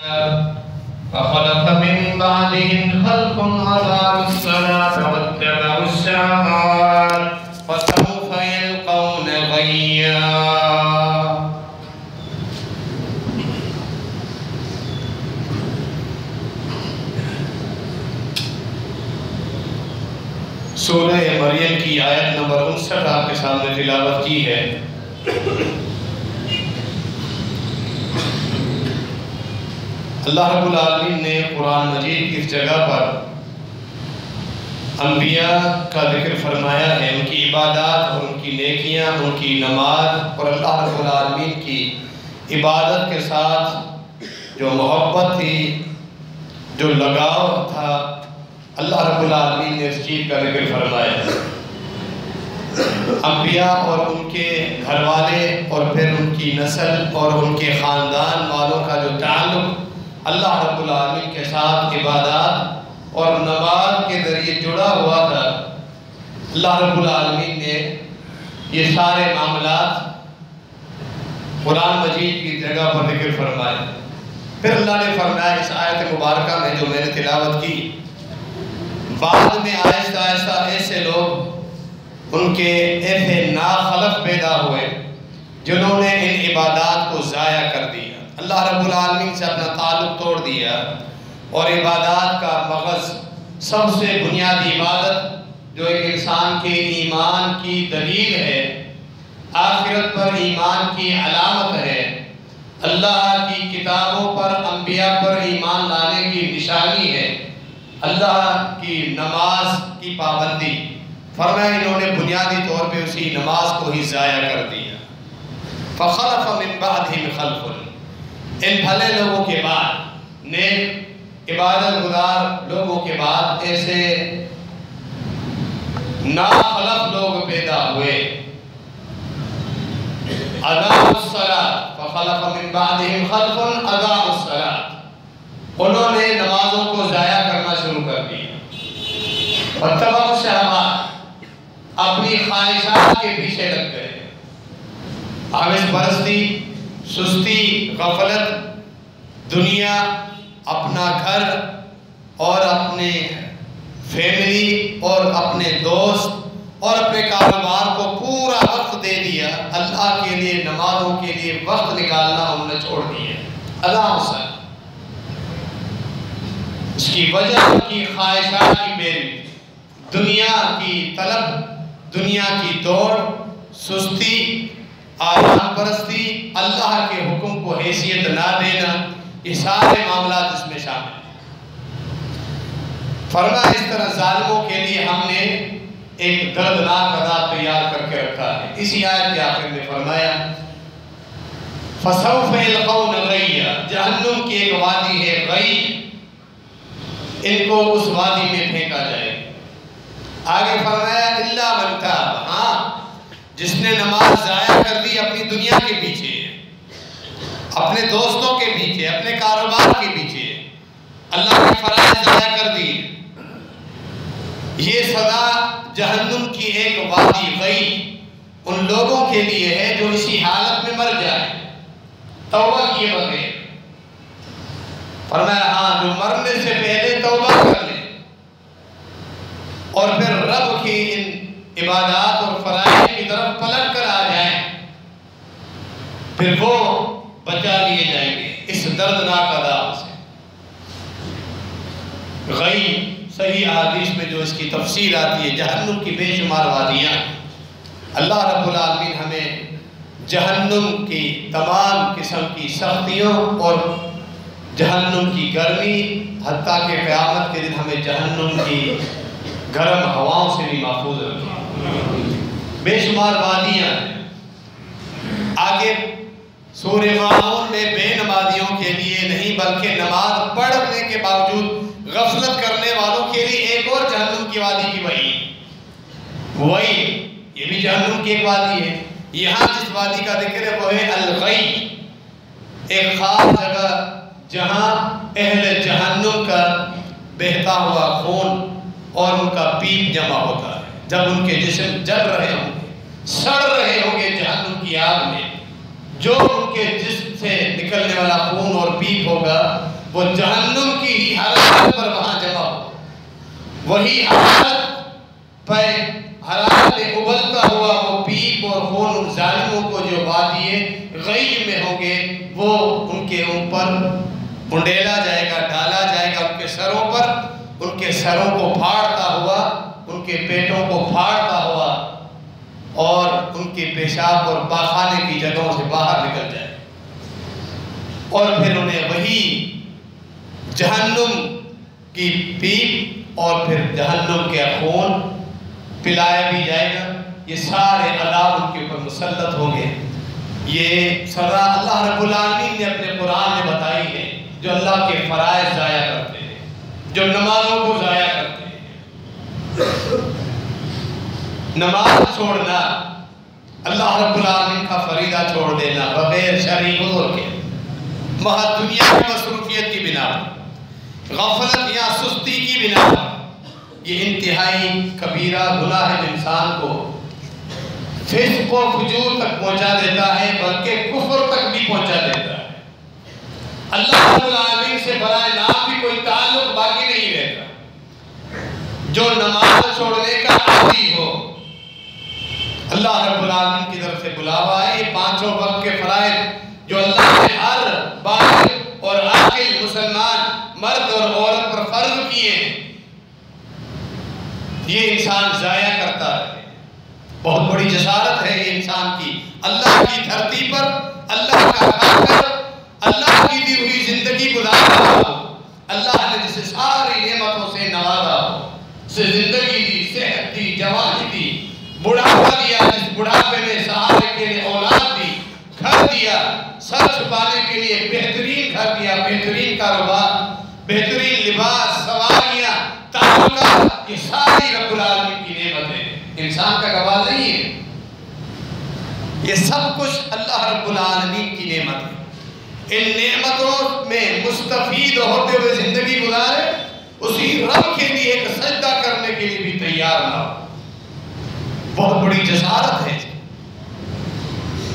فخلف من بعدهم خلف أضاعوا الصلاة واتبعوا الشهوات فسوف يلقون غيا۔ سورہ مریم کی آیت نمبر 59 آپ کے سامنے تلاوت کی ہے۔ اللہ رب العالمین نے قرآن مجید کی اس جگہ پر انبیاء کا ذکر فرمایا ہے، ان کی عبادات اور ان کی نیکیاں، ان کی نماز اور اللہ رب العالمین کی عبادت کے ساتھ جو محبت تھی، جو لگاؤ تھا، اللہ رب العالمین نے اس چیز کا ذکر فرمایا ہے۔ انبیاء اور ان کے گھر والے اور پھر ان کی نسل اور ان کے خاندان والوں کا جو تعلق اللہ رب العالمین کے ساتھ عبادات اور نماز کے ذریعے جڑا ہوا تھا، اللہ رب العالمین نے یہ سارے معاملات قرآن مجید کی جگہ پر ذکر فرمائے۔ پھر اللہ نے فرمایا اس آیت مبارکہ میں جو میں نے تلاوت کی، بعد میں آہستہ آہستہ ایسے لوگ، ان کے ایسے ناخلف پیدا ہوئے جنہوں نے ان عبادات کو ضائع کر دیا، اللہ رب العالمین سے اپنا تعلق توڑ دیا، اور عبادات کا مغز، سب سے بنیادی عبادت جو ایک انسان کے ایمان کی دلیل ہے، آخرت پر ایمان کی علامت ہے، اللہ کی کتابوں پر، انبیاء پر ایمان لانے کی نشانی ہے، اللہ کی نماز کی پابندی، فرمایا انہوں نے بنیادی طور پہ اسی نماز کو ہی ضائع کر دیا۔ فخلف من بعدہم خلف، ان بھلے لوگوں کے بعد، نیک عبادت گزار لوگوں کے بعد ایسے ناخلف لوگ پیدا ہوئے۔ اضاعوا الصلاۃ، فخلف من بعدہم خلف اضاعوا الصلاۃ، انہوں نے نمازوں کو ضائع کرنا شروع کر دیا۔ واتبعوا الشہوات، اپنی خواہشات کے پیچھے لگ گئے، آویز پرستی، سستی، غفلت، دنیا، اپنا گھر اور اپنے فیملی اور اپنے دوست اور اپنے کاروبار کو پورا وقت دے دیا، اللہ کے لیے، نمازوں کے لیے وقت نکالنا انہوں نے چھوڑ دیا۔ اللہ حسن، اس کی وجہ ان کی خواہشات کی پیروی، دنیا کی طلب، دنیا کی دوڑ، سستی، آرام پرستی، اللہ کے حکم کو حیثیت نہ دینا، یہ سارے معاملات اس میں شامل ہیں۔ فرمایا اس طرح ظالموں کے لیے ہم نے ایک دردناک عذاب تیار کر کے رکھا ہے۔ اسی آیت کے آخر میں فرمایا فَسَوْفَ يَلْقَوْنَ غَيًّا، جہنم کی ایک وادی ہے غی، ان کو اس وادی میں پھینکا جائے۔ آگے فرمایا اِلَّا مَنْ تَابَ، ہاں جس نے نماز ضائع کر دی اپنی دنیا کے پیچھے، اپنے دوستوں کے پیچھے، اپنے کاروبار کے پیچھے، اللہ کے فرائض ضائع کر دی، یہ سزا جہنم کی ایک وادی غی ان لوگوں کے لیے ہے جو اسی حالت میں مر جائے توبہ کیے بغیر۔ فرمایا ہاں جو مرنے سے پہلے توبہ کر لیں اور پھر رب کی ان عبادات اور فرائض کی طرف پلٹ کر آ جائیں، پھر وہ بچا لیے جائیں گے اس دردناک عذاب سے۔ غی صحیح حدیث میں جو اس کی تفصیل آتی ہے، جہنم کی بے شمار وادیاں، اللہ رب العالمین ہمیں جہنم کی تمام قسم کی سختیوں اور جہنم کی گرمی، حتیٰ کہ قیامت کے دن ہمیں جہنم کی گرم ہواؤں سے بھی محفوظ رکھیں۔ بے شمار وادیاں، آگے سورہ ماعون میں بے نمازیوں کے لیے نہیں بلکہ نماز پڑھنے کے باوجود غفلت کرنے والوں کے لیے ایک اور جہنم کی وادی کی وہی، یہ بھی جہنم کی ایک وادی ہے۔ یہاں جس وادی کا ذکر ہے وہ ہے الغی، ایک خاص جگہ جہاں اہل جہنم کا بہتا ہوا خون اور ان کا پیپ جمع ہوتا ہے، جب ان کے جسم جل رہے ہوں گے، سڑ رہے ہوں گے جہنم کی آگ میں، جو ان کے جسم سے نکلنے والا خون اور پیپ ہوگا وہ جہنم کی ہی حرارت پر وہاں جمع ہو، وہی حرارت پہ حرارت میں ابلتا ہوا وہ پیپ اور خون ان ظالموں کو جو وادی غیب میں ہوں گے وہ ان کے اوپر انڈیلا جائے گا، ڈالا جائے گا، ان کے سروں پر، ان کے سروں کو پھاڑتا ہوا، ان کے پیٹوں کو پھاڑتا ہوا اور ان کے پیشاب اور پاخانے کی جگہوں سے باہر نکل جائے، اور پھر انہیں وہی جہنم کی پیپ اور پھر جہنم کے خون پلایا بھی جائے گا۔ یہ سارے عذاب ان کے اوپر مسلط ہوں گے۔ یہ سزا اللہ رب العالمین نے اپنے قرآن میں بتائی ہے جو اللہ کے فرائض ضائع کرتے ہیں، جو نمازوں کو ضائع کرتے ہیں۔ نماز چھوڑنا، اللہ رب العالمین کا فریضہ چھوڑ دینا بغیر شرعی عذر کے، محض دنیا کی مصروفیت کی بنا پر، غفلت یا سستی کی بنا پر، یہ انتہائی کبیرہ گناہ ہے، انسان کو فسق و فجور تک پہنچا دیتا ہے، بلکہ کفر تک بھی پہنچا دیتا ہے۔ اللہ رب العالمین سے برائے نام بھی کوئی تعلق باقی نہیں رہتا۔ جو نماز چھوڑنے کا عادی ہو، اللہ رب العالمین کی طرف سے بلاوا ہے، یہ پانچوں وقت کے فرائض جو اللہ نے ہر بالغ اور عاقل مسلمان مرد اور عورت پر فرض کیے ہیں، یہ انسان ضائع کرتا ہے۔ بہت بڑی جسارت ہے یہ انسان کی، اللہ کی دھرتی پر اللہ کا کھا کر اللہ کی دی ہوئی زندگی گزار رہا ہو، اللہ نے جسے ساری نعمتوں سے نوازا ہو، اسے زندگی دی، صحت دی، جوانی دی، بڑھاپا دیا، جس بڑھاپے میں سہارے کے لیے اولاد دی، گھر دیا، سر چھپانے کے لیے بہترین گھر دیا، بہترین کاروبار، بہترین لباس، سواریاں، تعلقات، یہ ساری رب العالمین کی نعمتیں انسان کا کمال نہیں ہے، یہ سب کچھ اللہ رب العالمین کی نعمت ہے۔ ان نعمتوں میں مستفید ہوتے ہوئے زندگی گزارے، اسی رب کے لیے ایک سجدہ کرنے کے لیے بھی تیار نہ ہو، بہت بڑی جسارت ہے۔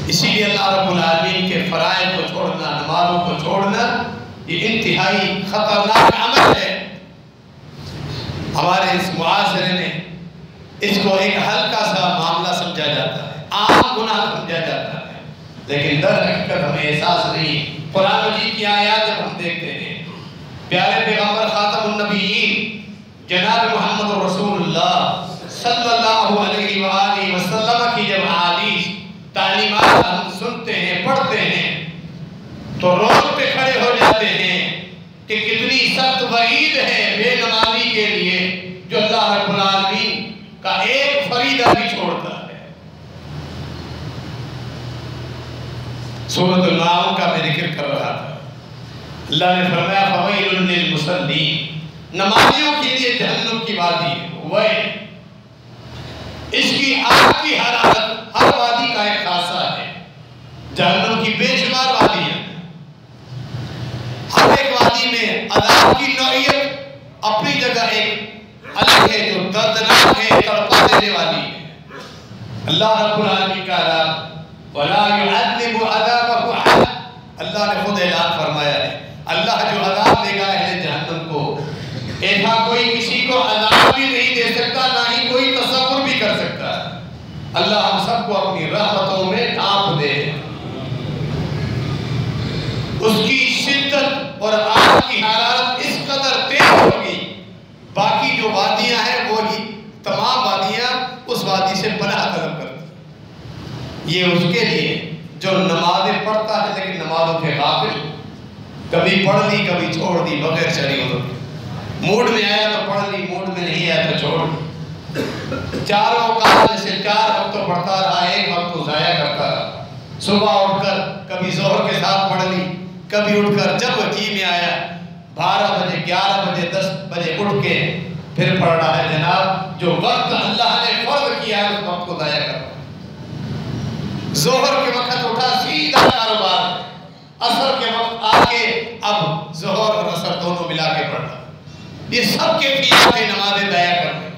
اسی لیے اللہ رب العالمین کے فرائض کو چھوڑنا، نمازوں کو چھوڑنا، یہ انتہائی خطرناک عمل ہے۔ ہمارے اس معاشرے میں اس کو ایک ہلکا سا معاملہ سمجھا جاتا ہے، عام گناہ سمجھا جاتا ہے، لیکن در حقیقت ہمیں احساس نہیں۔ قرآن مجید کی آیات جب ہم دیکھتے ہیں، پیارے پیغمبر خاتم النبیین جناب محمد رسول اللہ صلی اللہ علیہ وآلہ وسلم کی جب حدیث تعلیمات ہم سنتے ہیں، پڑھتے ہیں، تو روڈ پہ کھڑے ہو جاتے ہیں کہ کتنی سخت وعید ہے بے نمازی کے لیے جو اللہ رب العالمین کا ایک فریضہ بھی چھوڑتا ہے۔ سورۃ الماؤن کا میں ذکر کر رہا تھا، اللہ نے فرمایا فویل للمصلین، نمازیوں کے لیے جہنم کی وادی ہے، ویل، اس کی آگ کی حرارت، ہر وادی کا ایک خاصہ ہے، جہنم کی بے شمار وادی ہے، ہر ایک وادی میں عذاب کی نوعیت اپنی جگہ ایک الگ ہے جو دردناک ہے، تڑپا دینے والی ہے۔ اللہ رب العالمین کا عذاب وَلَا يُعَذِّبُ عَذَابَهُ أَحَدٌ، اللہ نے خود اعلان فرمایا ہے، اللہ جو عذاب دے گا اہل جہنم کو، ایسا کوئی کسی کو عذاب بھی نہیں دے سکتا، نہ ہی کوئی تصور بھی کر سکتا ہے۔ اللہ ہم سب کو اپنی رحمتوں میں ڈھانپ دے، اس کی شدت اور آگ کی حرارت اس قدر تیز ہوگی، باقی جو وادیاں ہیں وہی تمام وادیاں اس وادی سے پناہ طلب کرتی ہیں۔ یہ اس کے لیے جو نمازیں پڑھتا ہے لیکن نمازوں کے غافل، کبھی پڑھ لی کبھی چھوڑ دی بغیر شرعی عذر کے، موڈ میں آیا تو پڑھ لی، موڈ میں نہیں آیا تو چھوڑ دی، چاروں اوقات میں سے 4 وقت تو پڑھتا رہا، ایک وقت تو ضائع کرتا رہا، صبح اٹھ کر کبھی ظہر کے ساتھ پڑھ لی، کبھی اٹھ کر جب جی میں آیا 12 بجے 11 بجے 10 بجے اٹھ کے پھر پڑھ رہا ہے۔ جناب جو وقت اللہ نے فرض کیا ہے اس وقت کو ضائع کر رہا ہے، ظہر کے وقت اٹھا سیدھا کاروبار، عصر کے وقت آ کے اب ظہر اور عصر دونوں ملا کے پڑھنا، یہ سب کے پیچھے نمازیں ضائع کرنے،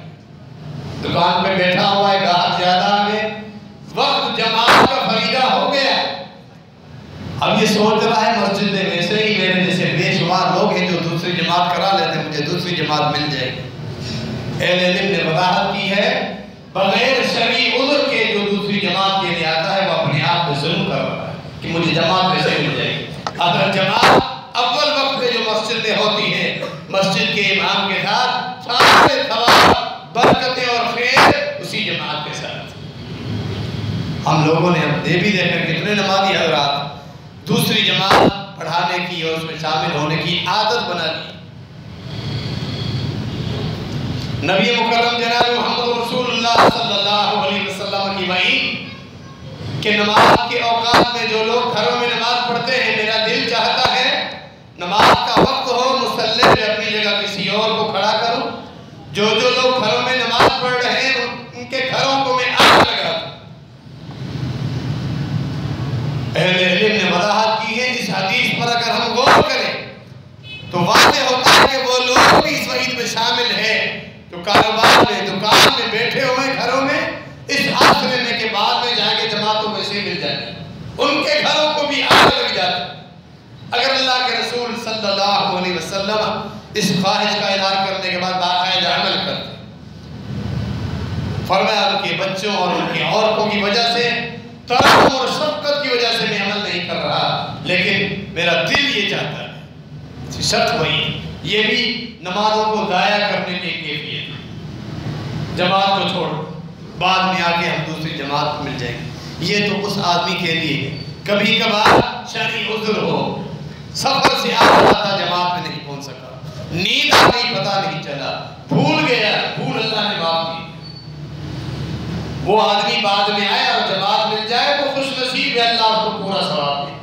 دکان پہ بیٹھا ہوا ہے، گاہک زیادہ آ گئے، وقت جماعت کا فریضہ ہو گیا، اب یہ سوچ رہا ہے مسجد میں ویسے ہی میرے جیسے بے شمار لوگ ہیں جو دوسری جماعت کرا لیتے ہیں، مجھے دوسری جماعت مل جائے گی۔ اہل علم نے وضاحت کی ہے بغیر شرعی عذر کے جو دوسری جماعت کے لیے آتا ہے وہ اپنے آپ پہ ظلم کر رہا ہے کہ مجھے جماعت ویسے مل جائے گی۔ اگر جماعت اول وقت میں جو مسجد میں ہوتی ہے، مسجد کے امام کے ساتھ سارے ثواب، برکتیں اور خیر اسی جماعت کے ساتھ۔ ہم لوگوں نے اب بھی دیکھا کتنے نمازی حضرات دوسری جماعت پڑھانے کی اور اس میں شامل ہونے کی عادت بنا لی۔ نبی مکرم جناب محمد رسول اللہ صلی اللہ علیہ وسلم کی وعید کہ نماز کے اوقات میں جو لوگ گھروں میں نماز پڑھتے ہیں، میرا دل چاہتا ہے نماز کا وقت ہو مصلی پہ اپنی جگہ کسی اور کو کھڑا کروں، جو لوگ گھروں میں نماز پڑھ رہے ہیں ان کے گھروں کو میں آگ لگا دوں۔ اہل علم نے وضاحت کی ہے اس حدیث پر اگر ہم غور کریں تو واضح ہوتا ہے کہ وہ لوگ بھی اس وعید میں شامل ہیں جو کاروبار میں، دکان میں بیٹھے ہوئے گھروں میں اس آس لینے کے بعد میں جائیں گے جماعتوں میں سے مل جائیں گے، ان کے گھروں کو بھی آگ لگ جاتی۔ اگر اللہ کے رسول صلی اللہ علیہ وسلم اس خواہش کا اظہار کرنے کے بعد باقاعدہ عمل کرتے، فرمایا ان کے بچوں اور ان کی عورتوں کی وجہ سے، ترحم اور شفقت کی وجہ سے میں عمل نہیں کر رہا، لیکن میرا دل یہ چاہتا ہے۔ شرط وہی، یہ بھی نمازوں کو ضائع کرنے کی کیفیت، جماعت کو چھوڑ بعد میں آگے ہم دوسری جماعت مل جائیں گے۔ یہ تو اس آدمی کے لیے کبھی کبھار شرعی عذر ہو، سفر سے آتا جماعت میں نہیں پہنچ سکا، نیند آ گئی پتہ نہیں چلا، بھول گیا، بھول اللہ نے معاف کی، وہ آدمی بعد میں آئے اور جماعت مل جائے وہ خوش نصیب ہے، اللہ اس کو پورا ثواب دے۔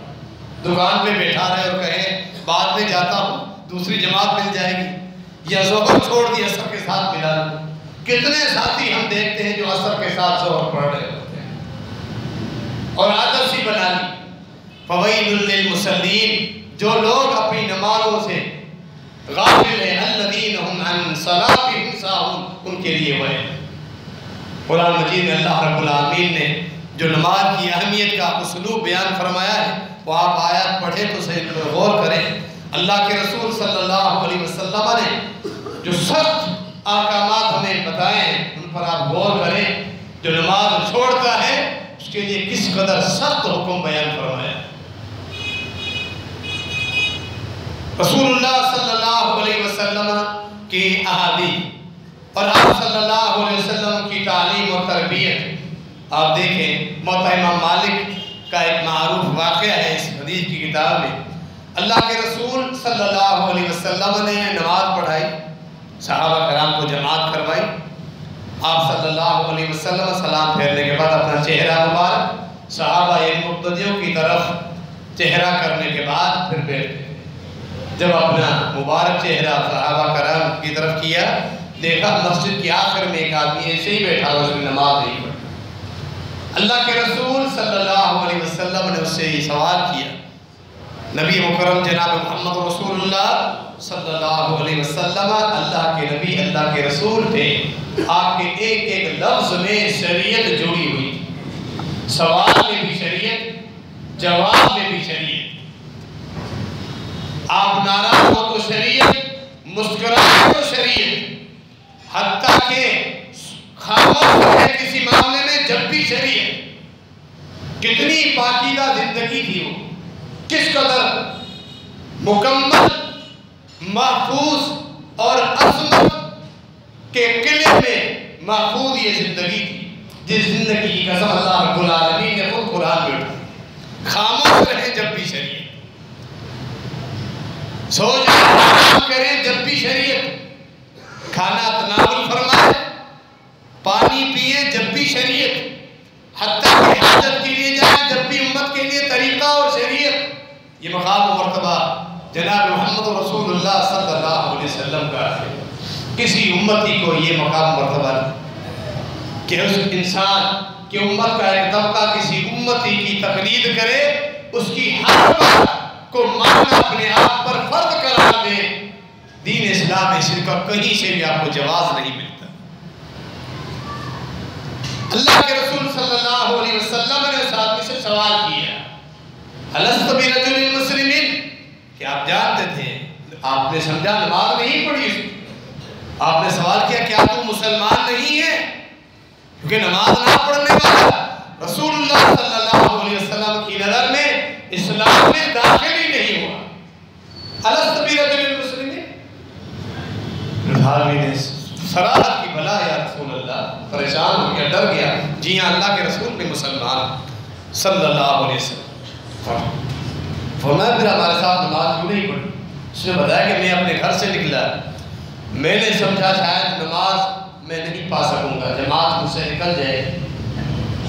دکان پہ بیٹھا رہے اور کہے بعد میں جاتا ہوں دوسری جماعت مل جائے گی، یا ظہر چھوڑ دی عصر کے ساتھ ملا لوں۔ کتنے ساتھی ہم دیکھتے ہیں جو عصر کے ساتھ ظہر پڑھ رہے ہوتے ہیں اور عادت سی بنا لی۔ فویل للمصلین، جو لوگ اپنی نمازوں سے غافل ہیں، الذین هم عن صلاتهم ساہون، ان کے لیے وعید۔ قرآن مجید میں اللہ رب العالمین نے جو نماز کی اہمیت کا اسلوب بیان فرمایا ہے وہ آپ آیات پڑھیں تو صحیح غور کریں۔ اللہ کے رسول صلی اللہ علیہ وسلم نے جو سخت احکامات ہمیں بتائے ہیں ان پر آپ غور کریں۔ جو نماز چھوڑتا ہے اس کے لیے کس قدر سخت حکم بیان فرمایا۔ رسول اللہ صلی اللہ علیہ وسلم کی احادیث اور آپ صلی اللہ علیہ وسلم کی تعلیم اور تربیت، آپ دیکھیں موطا امام مالک کا ایک معروف واقعہ ہے اس حدیث کی کتاب میں۔ اللہ کے رسول صلی اللہ علیہ وسلم نے نماز پڑھائی، صحابہ کرام کو جماعت کروائی، آپ صلی اللہ علیہ وسلم سلام پھیرنے کے بعد اپنا چہرہ مبارک صحابہ مقتدیوں کی طرف چہرہ کرنے کے بعد پھر بیٹھے۔ جب اپنا مبارک چہرہ صحابہ کرام کی طرف کیا، دیکھا مسجد کی آخر میں ایک آدمی ایسے ہی بیٹھا ہوا، اس نے نماز نہیں پڑھی۔ اللہ کے رسول صلی اللہ علیہ وسلم نے اس سے یہ سوال کیا۔ نبی مکرم جناب محمد رسول اللہ صلی اللہ علیہ وسلم اللہ کے نبی، اللہ کے رسول تھے، آپ کے ایک ایک لفظ میں شریعت جڑی ہوئی تھی، سوال میں بھی شریعت، جواب میں بھی شریعت۔ آپ ناراض ہو تو شریعت، مسکرائے تو شریعت، حتیٰ کہ خاموش ہے کسی معاملے میں جب بھی شریعت۔ کتنی پاکیزہ زندگی تھی وہ، کس قدر مکمل، محفوظ اور عصمت کے قلعے میں محفوظ یہ زندگی تھی، جس زندگی کی قسم اللہ رب العالمین نے خود قرآن میں اٹھائی۔ خاموش رہیں جب بھی شریعت، سو جائیں کریں جب بھی شریعت، کھانا تناول فرمائے، پانی پیئے جب بھی شریعت، حتیٰ کہ حاجت کے لیے جائیں جب بھی امت کے لیے طریقہ اور شریعت۔ یہ مقام و مرتبہ جناب محمد رسول اللہ صلی اللہ علیہ وسلم کا ہے۔ کسی امتی کو یہ مقام مرتبہ نہیں کہ اس انسان کی امت کا ایک طبقہ کسی امتی کی تقلید کرے، اس کی ہر بات کو ماننا اپنے آپ پر فرض قرار دے۔ دین اسلام میں شرک کا کہیں سے بھی آپ کو جواز نہیں ملتا۔ اللہ کے رسول صلی اللہ علیہ وسلم نے اس آدمی سے سوال کیا، الست برجل مسلم، کہ آپ جانتے تھے، آپ نے سمجھا نماز نہیں پڑھی، آپ نے سوال کیا کیا تو مسلمان نہیں ہے؟ کیونکہ نماز نہ پڑھنے والا رسول اللہ صلی اللہ علیہ وسلم کی نظر میں اسلام میں داخل ہی نہیں ہوا۔ الست برجل مسلم، رضاوی نے سرات کی بلا یا رسول اللہ، پریشان ہو گیا، ڈر گیا، جی ہاں اللہ کے رسول میں مسلمان صلی اللہ علیہ وسلم۔ فرمایا پھر ہمارے ساتھ نماز کیوں نہیں پڑھی؟ اس نے بتایا کہ میں اپنے گھر سے نکلا، میں نے سمجھا شاید نماز میں نہیں پا سکوں گا، جماعت مجھ سے نکل جائے،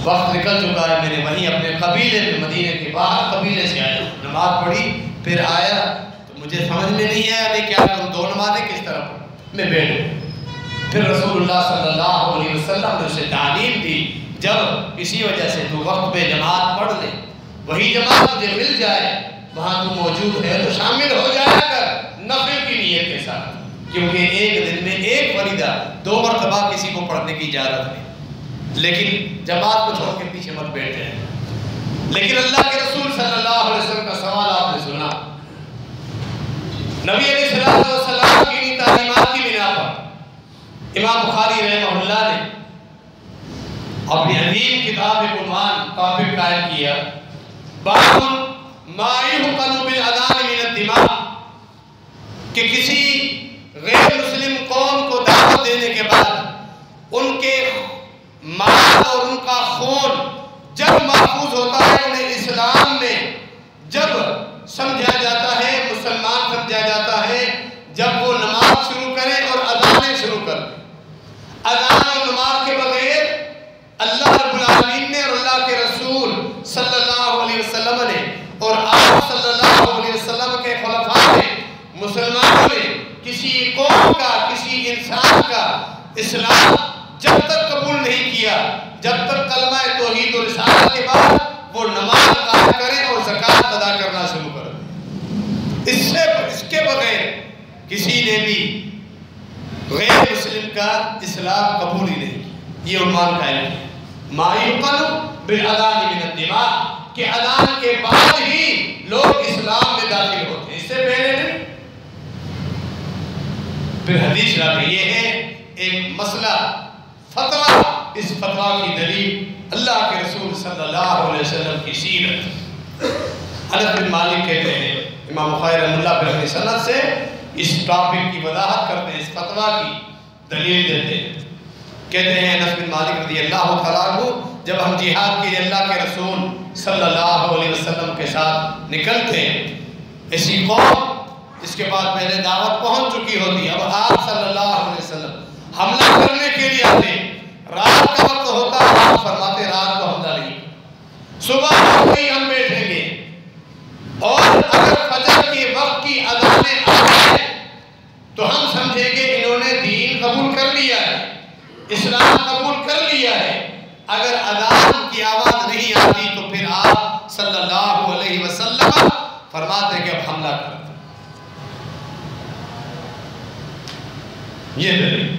وقت نکل چکا ہے، میں نے وہیں اپنے قبیلے میں، مدینے کے باہر قبیلے سے آیا، نماز پڑھی، پھر آیا تو مجھے سمجھ میں نہیں آیا میں کیا کروں، دو نمازیں کس طرح پڑھوں، میں بیٹھ گیا۔ پھر رسول اللہ صلی اللہ علیہ وسلم نے اسے تعلیم دی، جب کسی وجہ سے تو وقت پہ جماعت پڑھ لے، وہی جماعت تجھے مل جائے، وہاں تو موجود ہے تو شامل ہو جایا کر نفل کی نیت کے ساتھ، کیونکہ ایک دن میں ایک فریضہ 2 مرتبہ کسی کو پڑھنے کی اجازت نہیں، لیکن جماعت کو چھوڑ کے پیچھے مت بیٹھے ہیں۔ لیکن اللہ کے رسول صلی اللہ علیہ وسلم کا سوال آپ نے سنا، نبی علیہ السلام کی تعلیمات کی بنا پر امام بخاری رحمہ اللہ نے اپنی عظیم کتاب قرآن ٹاپک قائم کیا، باب ما یحقن بالاذان من الدماء، کہ کسی غیر مسلم قوم کو دعوت دینے کے بعد ان کے مال اور ان کا خون جب محفوظ ہوتا ہے، انہیں اسلام میں جب سمجھا جاتا ہے، مسلمان سمجھا جاتا ہے، جب وہ نماز شروع کریں اور اذانیں شروع کریں۔ اذان اور نماز کے بغیر اللہ رب العالمین نے اور اللہ کے رسول صلی اللہ علیہ وسلم نے اور آپ صلی اللہ علیہ وسلم کے خلفاء نے، مسلمانوں نے کسی قوم کا، کسی انسان کا اسلام جب تک قبول نہیں کیا، جب تک کلمہ توحید و رسالت کے بعد وہ نماز قائم کریں اور زکوٰۃ ادا کرنا شروع کریں۔ اس کے بغیر کسی نے بھی غیر مسلم کا اسلام قبول ہی نہیں کیا۔ یہ عنوان قائم ہے، ما یحقن بالاذان من الدماء، کہ اذان کے بعد ہی لوگ اسلام میں داخل ہوتے ہیں، اس سے پہلے نہیں۔ پھر حدیث میں یہ ہے ایک مسئلہ فتویٰ، اس فتویٰ کی دلیل اللہ کے رسول صلی اللہ علیہ وسلم کی سیرت۔ انس بن مالک کہتے ہیں، امام بخاری رحمہ اللہ پر اپنی سند سے اس ٹاپک کی وضاحت کرتے ہیں، اس فتویٰ کی دلیل دیتے ہیں۔ کہتے ہیں انس بن مالک رضی اللہ تعالیٰ عنہ، جب ہم جہاد کے لیے اللہ کے رسول صلی اللہ علیہ وسلم کے ساتھ نکلتے ہیں، ایسی قوم اس کے بعد پہلے دعوت پہنچ چکی ہوتی ہے، اب آپ صلی اللہ علیہ وسلم حملہ کرنے کے لیے آتے ہیں، رات کا وقت ہوتا ہے، آپ فرماتے رات کو حملہ نہیں، صبح ہوئی ہم بیٹھیں گے، اور اگر فجر کے وقت کی اذانیں آ جائیں تو ہم سمجھیں گے انہوں نے دین قبول کر لیا ہے، اسلام قبول کر لیا ہے۔ اگر اذان کی آواز نہیں آتی تو پھر آپ صلی اللہ علیہ وسلم فرماتے کہ اب حملہ کرتے۔ یہ دلیل۔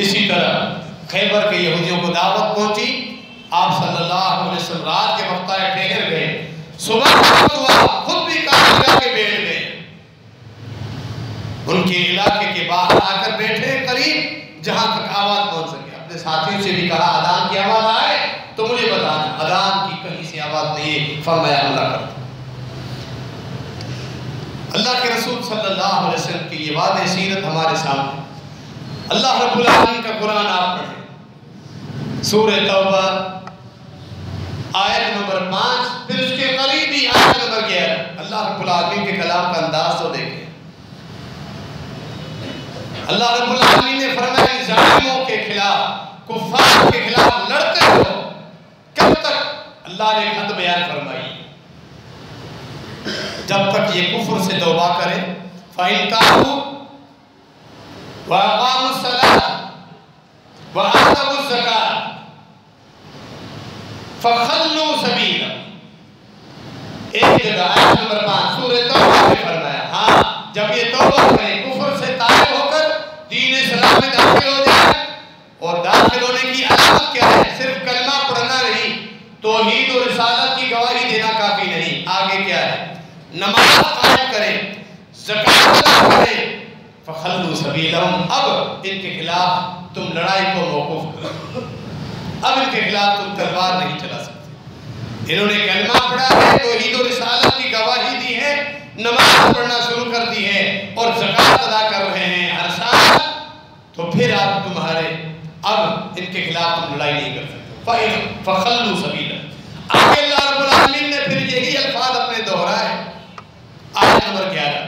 اسی طرح خیبر کے یہودیوں کو دعوت پہنچی، آپ صلی اللہ علیہ وسلم رات کے وقت آئے، ٹھہر گئے، صبح وقت ہوا، خود بھی کام جا کے بیٹھ گئے، ان کے علاقے کے باہر آ کر بیٹھے قریب جہاں تک آواز پہنچ سکے، اپنے ساتھیوں سے بھی کہا اذان کی آواز آئے تو مجھے بتانا، اذان کی کہیں سے آواز نہیں ہے، فرمایا حملہ کرتا۔ اللہ کے رسول صلی اللہ علیہ وسلم کی یہ واضح سیرت ہمارے سامنے، اللہ رب العالمین کا قرآن آپ پڑھیں، سورہ توبہ آیت نمبر 5، پھر اس کے قریبی آیت نمبر 11، اللہ رب العالمین کے کلام کا انداز تو دیکھیں۔ اللہ رب العالمین نے فرمایا ظالموں کے خلاف، کفار کے خلاف لڑتے ہو کب تک؟ اللہ نے حد بیان فرمائی، جب تک یہ کفر سے توبہ کریں، فَإِن تَابُوا وَأَقَامُوا الصَّلَاةَ وَآتَوُا الزَّكَاةَ فَخَلُّوا سَبِيلَهُمْ۔ ایک جگہ آیت نمبر 5 سورہ توبہ میں فرمایا، ہاں جب یہ توبہ کریں، کفر سے طائب ہو کر دین اسلام میں داخل ہو جائے، اور داخل ہونے کی علامت کیا ہے؟ صرف کلمہ پڑھنا نہیں، توحید و رسالت کی گواہی دینا کافی نہیں، آگے کیا ہے؟ نماز قائم کریں، زکوٰۃ ادا کریں، فخلوا سبیلہم، اب ان کے خلاف تم لڑائی کو موقوف کرو، اب ان کے خلاف تم تلوار نہیں چلا سکتے۔ انہوں نے کلمہ پڑھا ہے، توحید و رسالت کی گواہی دی ہے، نماز پڑھنا شروع کر دی ہے اور زکوٰۃ ادا کر رہے ہیں ہر سال، تو پھر آپ تمہارے اب ان کے خلاف تم لڑائی نہیں کر سکتے۔ فخلوا سبیلہم، آگے اللہ رب العالمین نے پھر یہی الفاظ اپنے دہرائے، آیت نمبر 11،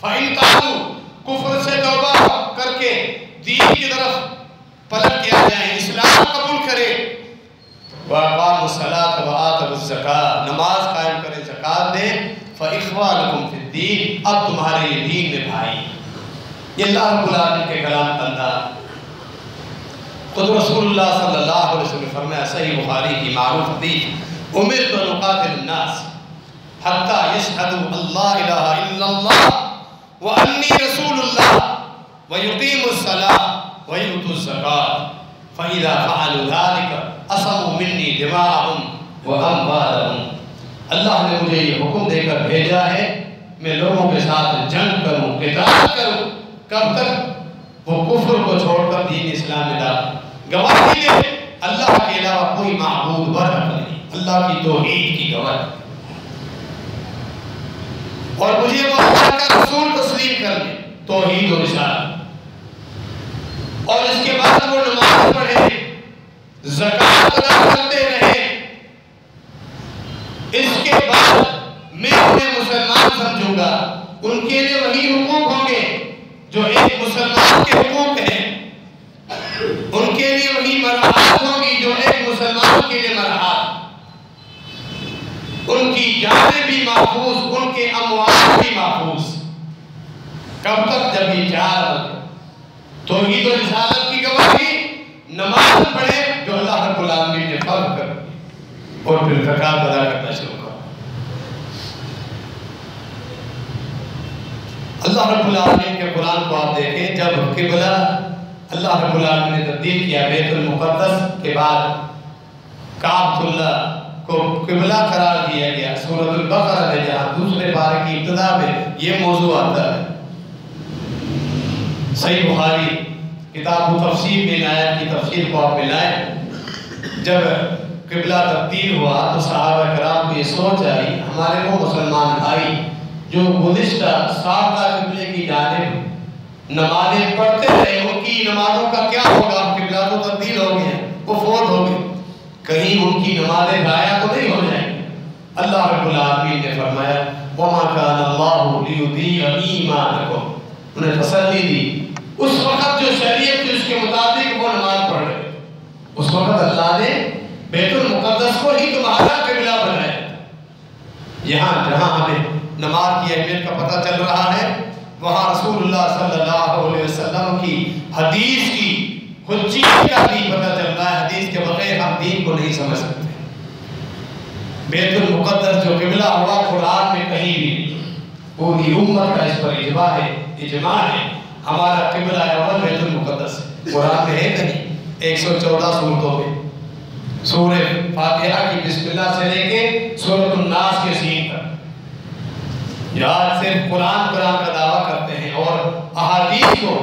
فَإِن تَابُوا، کفر سے توبہ کر کے دین کی طرف پلٹ کیا جائیں، اسلام قبول کرے، وَأَقَامُوا الصَّلَاةَ وَآتَوُا الزَّكَاةَ، نماز قائم کرے، زکوٰۃ دیں، فَإِخْوَانُكُمْ فِي الدِّينِ، اب تمہارے یہ دین میں بھائی۔ یہ اللہ رب العالمین کے کلام کا انداز۔ خود رسول اللہ صلی اللہ علیہ وسلم فرمایا، صحیح بخاری کی معروف حدیث، أُمِرْتُ أَنْ أُقَاتِلَ النَّاسَ حَتَّى يَشْهَدُوا أَن لَّا إِلَٰهَ إِلَّا اللَّهُ وَأَنِّي رَسُولُ اللَّهِ وَيُقِيمُوا الصَّلَاةَ وَيُؤْتُوا الزَّكَاةَ فَإِذَا فَعَلُوا ذَلِكَ عَصَمُوا مِنِّي دِمَاءَهُمْ وَأَمْوَالَهُمْ، اللہ نے مجھے یہ حکم دے کر بھیجا ہے میں لوگوں کے ساتھ جنگ کروں، قتال کروں، کب تک؟ وہ کفر کو چھوڑ کر دین اسلام میں داخل، گواہی دے اللہ کے علاوہ کوئی معبود برحق نہیں، اللہ کی توحید کی گواہی، اور مجھے وہ اللہ کا رسول تسلیم کر لے، توحید و رسالت، اور اس کے بعد وہ نماز پڑھے، زکوٰۃ ادا کرتے رہے، اس کے بعد میں انہیں مسلمان سمجھوں گا، ان کے لیے وہی حقوق ہوں گے جو ایک مسلمان کے حقوق ہیں، ان کے لیے وہی مراحت ہوں گی جو ایک مسلمان کے لیے مراحت، ان کی جانیں بھی محفوظ، ان کے اموال بھی محفوظ، کب تک؟ جب یہ چار توحید و رسالت کی گواہی، نماز پڑھے جو اللہ رب العالمین نے فرض کر دی، اور پھر زکوٰۃ ادا کرنا شروع کر۔ اللہ رب العالمین کے قرآن کو آپ دیکھیں، جب قبلہ اللہ رب العالمین نے تبدیل کیا بیت المقدس کے بعد کعبۃ اللہ کو قبلہ قرار دیا گیا، سورۃ البقرہ میں جہاں دوسرے پارے کی ابتدا میں یہ موضوع آتا ہے، صحیح بخاری کتاب تفسیر میں آیت کی تفسیر کو آپ ملائیں، جب قبلہ تبدیل ہوا تو صحابہ کرام کو یہ سوچ آئی، ہمارے وہ مسلمان بھائی جو گزشتہ سابقہ قبلے کی جانب نمازیں پڑھتے رہے، ان کی نمازوں کا کیا ہوگا؟ قبلہ تو تبدیل ہو گیا، وہ فوت ہو گئے، کہیں ان کی نمازیں ضائع تو نہیں ہو جائیں گی؟ اللہ رب العالمین نے فرمایا وَمَا كَانَ اللَّهُ لِيُضِيعَ إِيمَانَكُمْ، انہیں تسلی دی، اس وقت جو شریعت تھی اس کے مطابق وہ نماز پڑھ رہے، اس وقت اللہ نے بیت المقدس کو ہی تمہارا قبلہ بنایا۔ یہاں جہاں ہمیں نماز کی اہمیت کا پتہ چل رہا ہے، وہاں رسول اللہ صلی اللہ علیہ وسلم کی حدیث کی حجیت کا بھی پتہ چل رہا ہے، حدیث کے بغیر ہم دین کو نہیں سمجھ سکتے۔ بیت المقدس جو قبلہ ہوا قرآن میں کہیں بھی نہیں، پوری امت کا اس پر اجماع ہے، ہمارا قبلہ اول بیت المقدس، قرآن میں ہے کہیں 114 صورتوں میں، سورہ فاتحہ کی بسم اللہ سے لے کے سورۃ الناس کے سین تک، جو آج صرف قرآن کا دعویٰ کرتے ہیں اور احادیث کو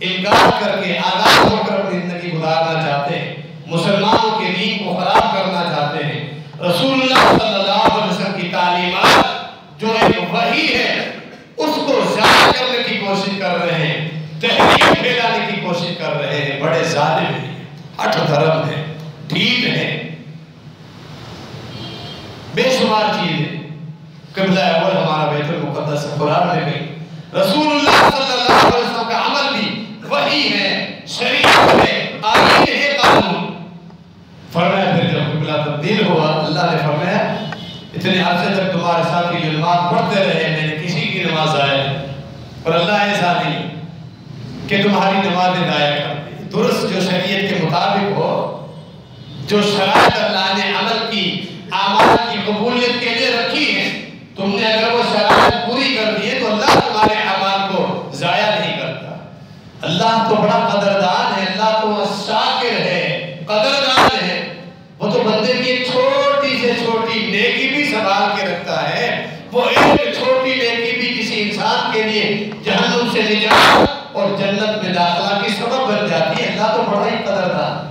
انکار کر کے آزاد ہو کر اپنی زندگی گزارنا چاہتے ہیں، مسلمانوں کے دین کو خراب کرنا چاہتے ہیں، رسول اللہ صلی اللہ علیہ وسلم کی تعلیمات جو ایک وحی ہے اس کو ضائع کرنے کی کوشش کر رہے ہیں، تحریف پھیلانے کی کوشش کر رہے ہیں، بڑے ظالم ہیں، ہٹ دھرم ہیں، ڈھیٹ ہیں، بے شمار چیزیں۔ قبلہ اول ہمارا بیت المقدس قرآن میں گئی، رسول اللہ صلی اللہ علیہ وسلم کا عمل بھی وحی ہے، شریعت ہے، آئین ہے، قانون۔ فرمایا پھر جب قبلہ تبدیل ہوا اللہ نے فرمایا اتنے عرصے تک تمہارے ساتھ کی نماز پڑھتے رہے، میں نے کسی کی نماز ضائع نہیں، اور اللہ ایسا نہیں کہ تمہاری نمازیں ضائع کر دی، درست جو شریعت کے مطابق ہو، جو شرائط اللہ نے عمل کی اعمال کی قبولیت کے لیے رکھی ہے، تم نے اگر وہ شرائط پوری کر دی ہے تو اللہ تمہارے اعمال کو ضائع نہیں کرتا۔ اللہ تو بڑا قدردان ہے، اللہ تو شاکر ہے، قدردان ہے، وہ تو بندے کی ایک چھوٹی کے لیے جہنم سے نجات اور جنت میں داخلہ کی سبب بن جاتی ہے۔ اللہ تو بڑا ہی قدردان،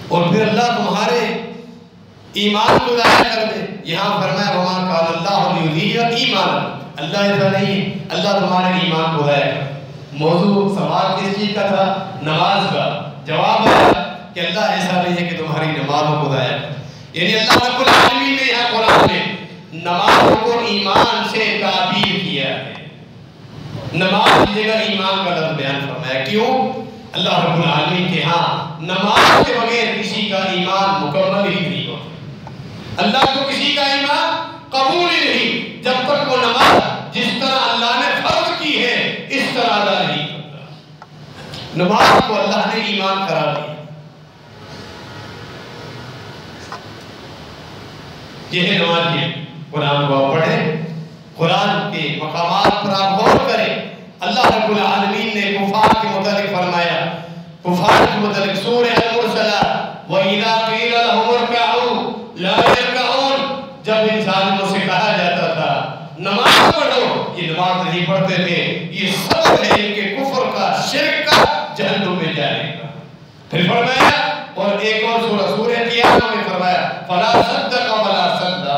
اور پھر اللہ تمہارے ایمان کو ضائع کر دے۔ یہاں فرمایا وَمَا قَالَ اللَّهُ لِيُضِيعَ إِيمَانَكُمْ، اللہ ایسا نہیں، اللہ تمہارے ایمان کو ضائع کر۔ موضوع سوال کس چیز کا تھا؟ نماز کا۔ جواب ہے کہ اللہ ایسا نہیں ہے کہ تمہاری نمازوں کو ضائع کر، یعنی اللہ رب العالمین نے یہاں قرآن میں نمازوں کو ایمان سے تعبیر کیا ہے۔ نماز کی جگہ ایمان کا لفظ بیان فرمایا، کیوں؟ اللہ رب العالمین کے ہاں نماز کے بغیر کسی کا ایمان مکمل ہی نہیں ہوتا۔ اللہ کو کسی کا ایمان قبول ہی نہیں جب تک وہ نماز جس طرح اللہ نے فرض کی ہے اس طرح ادا نہیں کرتا۔ نماز کو اللہ نے ایمان قرار دیا۔ یہ ہے نماز کی، قرآن کو آپ پڑھیں، قرآن کے مقامات پر آپ غور کریں۔ اللہ رب العالمین نے کفار کے متعلق فرمایا، کفار کے متعلق سورہ المرسلات وَإِذَا قِيلَ لَهُمُ ارْكَعُوا لَا يَرْكَعُونَ، جب ان ظالموں سے کہا جاتا تھا نماز پڑھو، یہ نماز نہیں پڑھتے تھے۔ یہ سبب ہے ان کے کفر کا، شرک کا، جہنم میں جانے کا۔ پھر فرمایا، اور ایک اور سورہ قیامہ میں فرمایا فَلَا صَدَّقَ وَلَا صَلَّى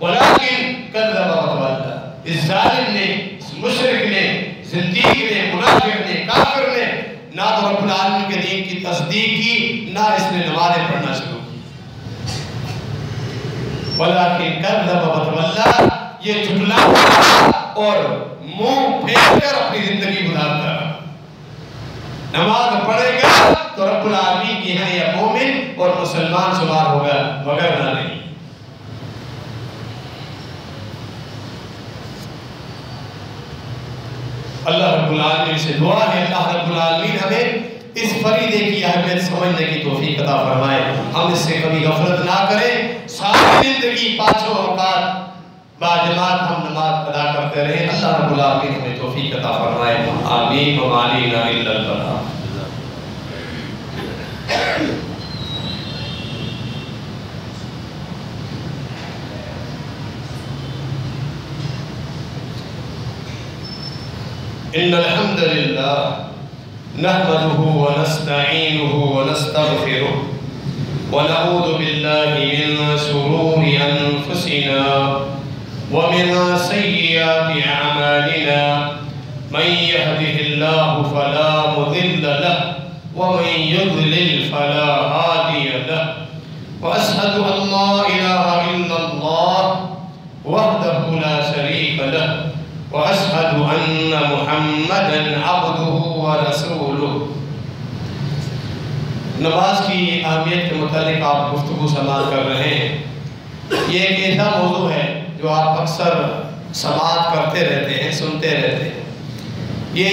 وَلَكِنْ كَذَّبَ وَتَوَلَّى۔ اس ظالم نے، اس مشرک نے، زندیق نے، منافق نے، کافر نے نہ تو رب العالمین کے دین کی تصدیق کی، نہ اس نے نمازیں پڑھنا شروع کی۔ وَلَكِنْ كَذَّبَ وَتَوَلَّى، یہ جھٹلاتا اور منہ پھیر کر اپنی زندگی گزارتا رہا۔ نماز پڑھے گا تو رب العالمین کی ہے یا مومن اور مسلمان شمار ہوگا، مگر نہ نہیں۔ اللہ رب العالمین سے دعا ہے اللہ رب العالمین ہمیں اس فریضے کی اہمیت سمجھنے کی توفیق عطا فرمائے، ہم اس سے کبھی غفلت نہ کریں، ساری زندگی پانچوں اوقات باجماعت ہم نماز ادا کرتے رہے۔ اللہ رب العالمین ہمیں توفیق عطا فرمائے، آمین وما علینا الا البلاغ۔ ان الحمد للہ نحمده ونستعینه ونستغفره ونعوذ باللہ من شرور انفسنا ومن سیئات اعمالنا من يهده الله فلا مضل له ومن يضلل فلا هادي له واشهد ان لا اله الا الله وحده لا شريك له واشهد ان محمدا عبده ورسوله۔ نماز کی اہمیت کے متعلق آپ گفتگو سماعت کر رہے ہیں۔ یہ ایک ایسا موضوع ہے جو آپ اکثر سماعت کرتے رہتے ہیں، سنتے رہتے ہیں۔ یہ